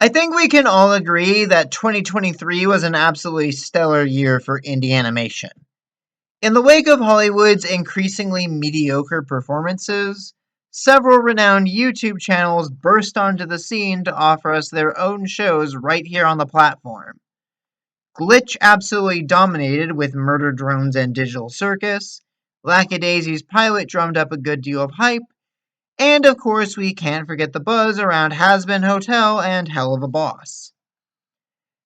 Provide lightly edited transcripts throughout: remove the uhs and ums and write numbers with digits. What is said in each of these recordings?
I think we can all agree that 2023 was an absolutely stellar year for indie animation. In the wake of Hollywood's increasingly mediocre performances, several renowned YouTube channels burst onto the scene to offer us their own shows right here on the platform. Glitch absolutely dominated with Murder Drones and Digital Circus, Lackadaisy's pilot drummed up a good deal of hype, and of course we can't forget the buzz around Has-Been Hotel and Hell of a Boss.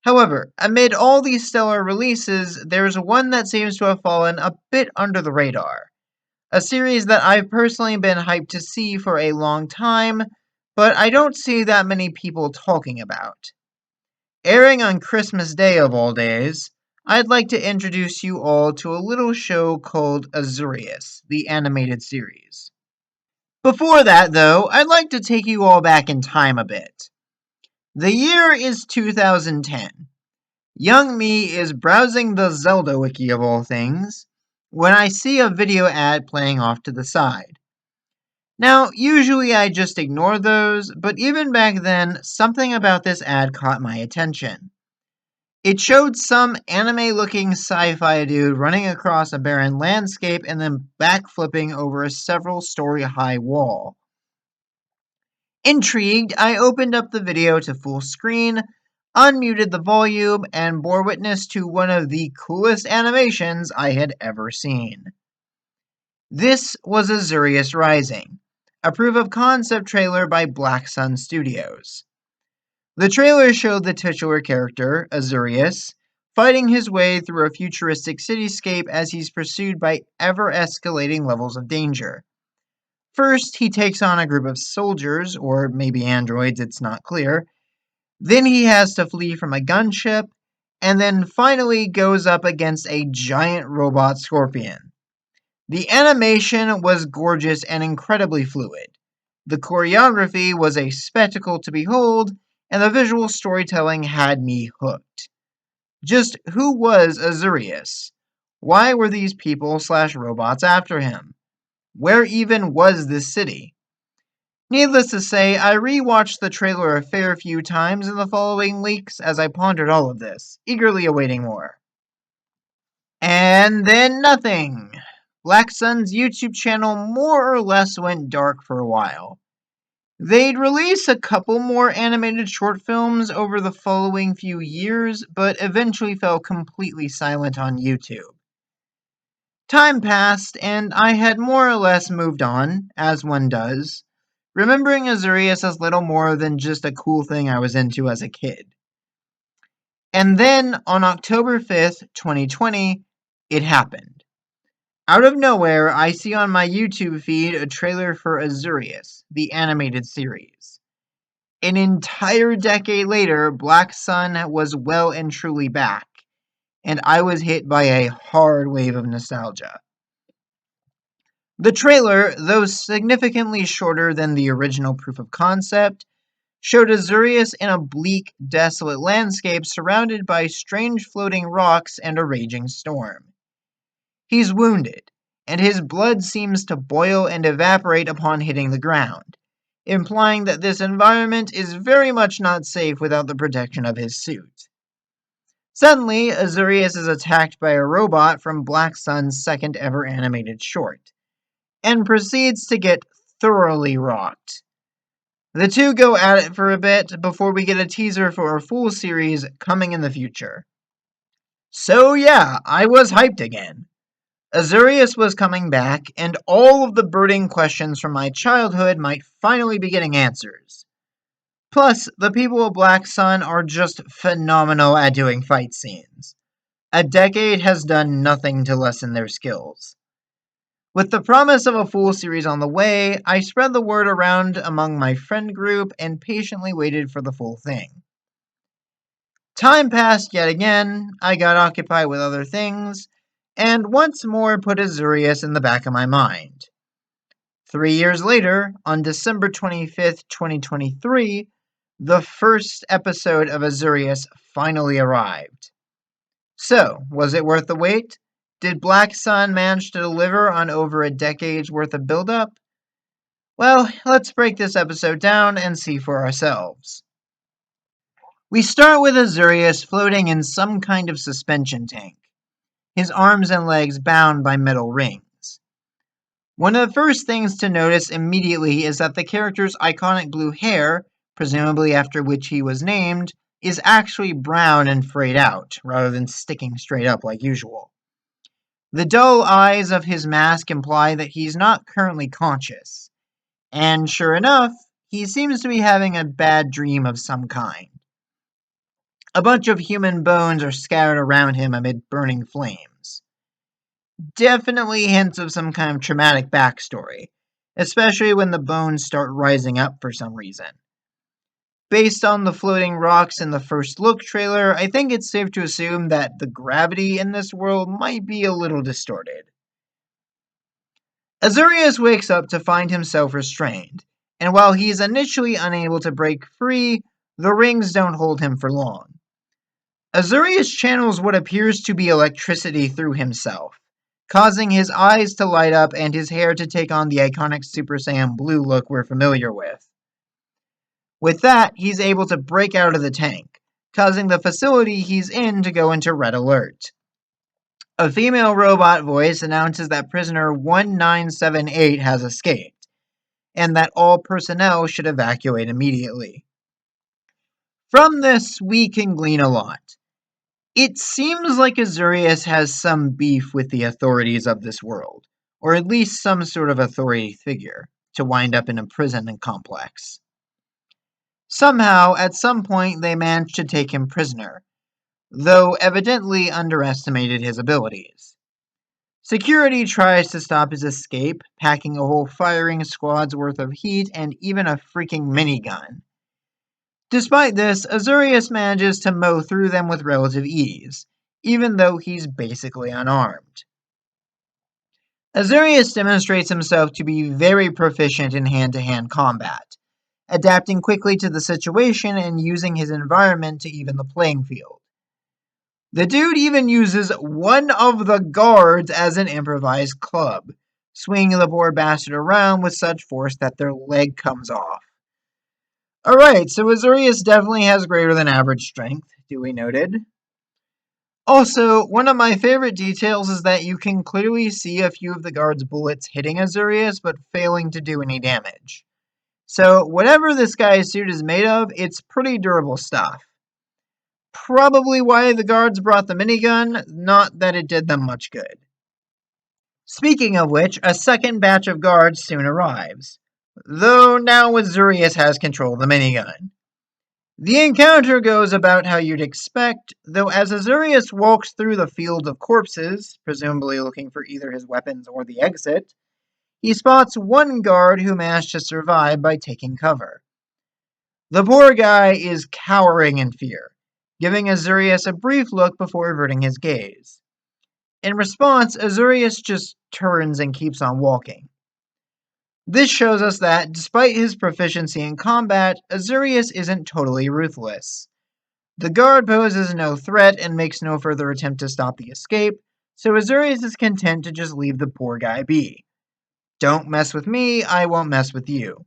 However, amid all these stellar releases, there's one that seems to have fallen a bit under the radar. A series that I've personally been hyped to see for a long time, but I don't see that many people talking about. Airing on Christmas Day of all days, I'd like to introduce you all to a little show called Azurus, the animated series. Before that, though, I'd like to take you all back in time a bit. The year is 2010. Young me is browsing the Zelda wiki of all things, when I see a video ad playing off to the side. Now, usually I just ignore those, but even back then, something about this ad caught my attention. It showed some anime-looking sci-fi dude running across a barren landscape and then backflipping over a several-story-high wall. Intrigued, I opened up the video to full screen, unmuted the volume, and bore witness to one of the coolest animations I had ever seen. This was Azureus Rising, a proof-of-concept trailer by Black Sun Studios. The trailer showed the titular character, Azureus, fighting his way through a futuristic cityscape as he's pursued by ever-escalating levels of danger. First, he takes on a group of soldiers, or maybe androids, it's not clear. Then he has to flee from a gunship, and then finally goes up against a giant robot scorpion. The animation was gorgeous and incredibly fluid. The choreography was a spectacle to behold, and the visual storytelling had me hooked. Just who was Azureus? Why were these people/robots after him? Where even was this city? Needless to say, I rewatched the trailer a fair few times in the following weeks as I pondered all of this, eagerly awaiting more. And then nothing. Black Sun's YouTube channel more or less went dark for a while. They'd release a couple more animated short films over the following few years, but eventually fell completely silent on YouTube. Time passed, and I had more or less moved on, as one does, remembering Azureus as little more than just a cool thing I was into as a kid. And then, on October 5th, 2020, it happened. Out of nowhere, I see on my YouTube feed a trailer for Azureus, the animated series. An entire decade later, Black Sun was well and truly back, and I was hit by a hard wave of nostalgia. The trailer, though significantly shorter than the original proof of concept, showed Azureus in a bleak, desolate landscape surrounded by strange floating rocks and a raging storm. He's wounded, and his blood seems to boil and evaporate upon hitting the ground, implying that this environment is very much not safe without the protection of his suit. Suddenly, Azureus is attacked by a robot from Black Sun's second ever animated short, and proceeds to get thoroughly rocked. The two go at it for a bit before we get a teaser for a full series coming in the future. So yeah, I was hyped again. Azureus was coming back, and all of the burning questions from my childhood might finally be getting answers. Plus, the people of Black Sun are just phenomenal at doing fight scenes. A decade has done nothing to lessen their skills. With the promise of a full series on the way, I spread the word around among my friend group and patiently waited for the full thing. Time passed yet again, I got occupied with other things, and once more put Azureus in the back of my mind. 3 years later, on December 25th, 2023, the first episode of Azureus finally arrived. So, was it worth the wait? Did Black Sun manage to deliver on over a decade's worth of build-up? Well, let's break this episode down and see for ourselves. We start with Azurus floating in some kind of suspension tank, his arms and legs bound by metal rings. One of the first things to notice immediately is that the character's iconic blue hair, presumably after which he was named, is actually brown and frayed out, rather than sticking straight up like usual. The dull eyes of his mask imply that he's not currently conscious, and sure enough, he seems to be having a bad dream of some kind. A bunch of human bones are scattered around him amid burning flames. Definitely hints of some kind of traumatic backstory, especially when the bones start rising up for some reason. Based on the floating rocks in the first look trailer, I think it's safe to assume that the gravity in this world might be a little distorted. Azurus wakes up to find himself restrained, and while he is initially unable to break free, the rings don't hold him for long. Azurus channels what appears to be electricity through himself, causing his eyes to light up and his hair to take on the iconic Super Saiyan blue look we're familiar with. With that, he's able to break out of the tank, causing the facility he's in to go into red alert. A female robot voice announces that prisoner 1978 has escaped, and that all personnel should evacuate immediately. From this, we can glean a lot. It seems like Azurus has some beef with the authorities of this world, or at least some sort of authority figure, to wind up in a prison complex. Somehow, at some point, they managed to take him prisoner, though evidently underestimated his abilities. Security tries to stop his escape, packing a whole firing squad's worth of heat and even a freaking minigun. Despite this, Azurus manages to mow through them with relative ease, even though he's basically unarmed. Azurus demonstrates himself to be very proficient in hand-to-hand combat, adapting quickly to the situation and using his environment to even the playing field. The dude even uses one of the guards as an improvised club, swinging the poor bastard around with such force that their leg comes off. Alright, so Azurus definitely has greater than average strength, duly noted. Also, one of my favorite details is that you can clearly see a few of the guards' bullets hitting Azurus, but failing to do any damage. So, whatever this guy's suit is made of, it's pretty durable stuff. Probably why the guards brought the minigun, not that it did them much good. Speaking of which, a second batch of guards soon arrives, though now Azurus has control of the minigun. The encounter goes about how you'd expect, though as Azurus walks through the field of corpses, presumably looking for either his weapons or the exit, he spots one guard who managed to survive by taking cover. The poor guy is cowering in fear, giving Azurus a brief look before averting his gaze. In response, Azurus just turns and keeps on walking. This shows us that, despite his proficiency in combat, Azurus isn't totally ruthless. The guard poses no threat and makes no further attempt to stop the escape, so Azurus is content to just leave the poor guy be. Don't mess with me, I won't mess with you.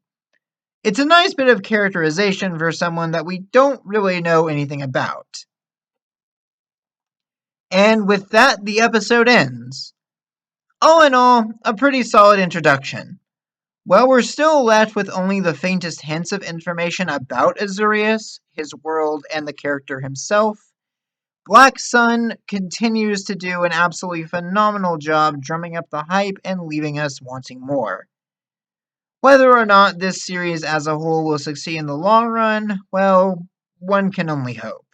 It's a nice bit of characterization for someone that we don't really know anything about. And with that, the episode ends. All in all, a pretty solid introduction. While we're still left with only the faintest hints of information about Azurus, his world, and the character himself, Black Sun continues to do an absolutely phenomenal job drumming up the hype and leaving us wanting more. Whether or not this series as a whole will succeed in the long run, well, one can only hope.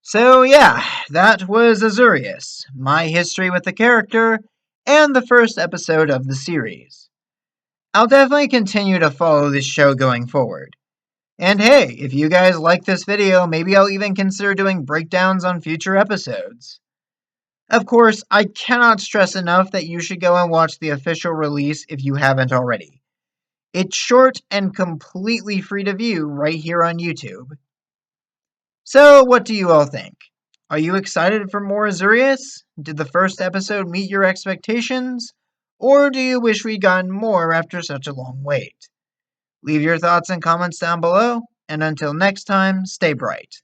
So yeah, that was Azurus, my history with the character, and the first episode of the series. I'll definitely continue to follow this show going forward. And hey, if you guys like this video, maybe I'll even consider doing breakdowns on future episodes. Of course, I cannot stress enough that you should go and watch the official release if you haven't already. It's short and completely free to view right here on YouTube. So, what do you all think? Are you excited for more Azurus? Did the first episode meet your expectations? Or do you wish we'd gotten more after such a long wait? Leave your thoughts and comments down below. And until next time, stay bright.